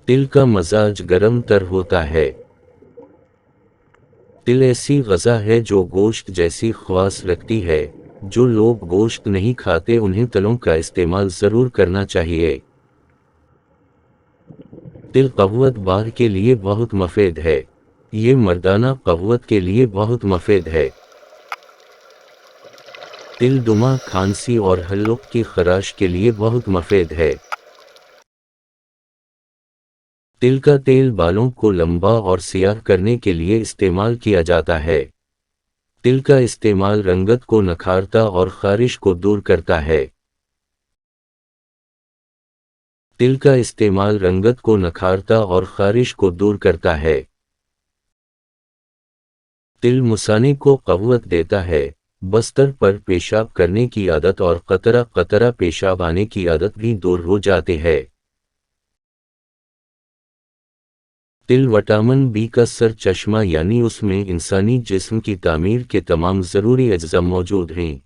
तिल का मजाज गरम तर होता है। तिल ऐसी ग़ज़ा है जो गोश्त जैसी ख़वास रखती है। जो लोग गोश्त नहीं खाते उन्हें तिलों का इस्तेमाल ज़रूर करना चाहिए। तिल क़व्वत बाह के लिए बहुत मुफीद है। ये मर्दाना क़व्वत के लिए बहुत मुफीद है। तिल दुमा, खांसी और हल्क की खराश के लिए बहुत मुफीद है। तिल का तेल बालों को लंबा और सियाह करने के लिए इस्तेमाल किया जाता है। तिल का इस्तेमाल रंगत को निखारता और ख़ारिश को दूर करता है। तिल का इस्तेमाल रंगत को निखारता और ख़ारिश को दूर करता है। तिल मुसाने को क़व्वत देता है। बस्तर पर पेशाब करने की आदत और कतरा कतरा पेशाब आने की आदत भी दूर हो जाती है। तिल विटामिन बी का सर चश्मा यानी उसमें इंसानी जिस्म की तामीर के तमाम ज़रूरी अज्जा मौजूद हैं।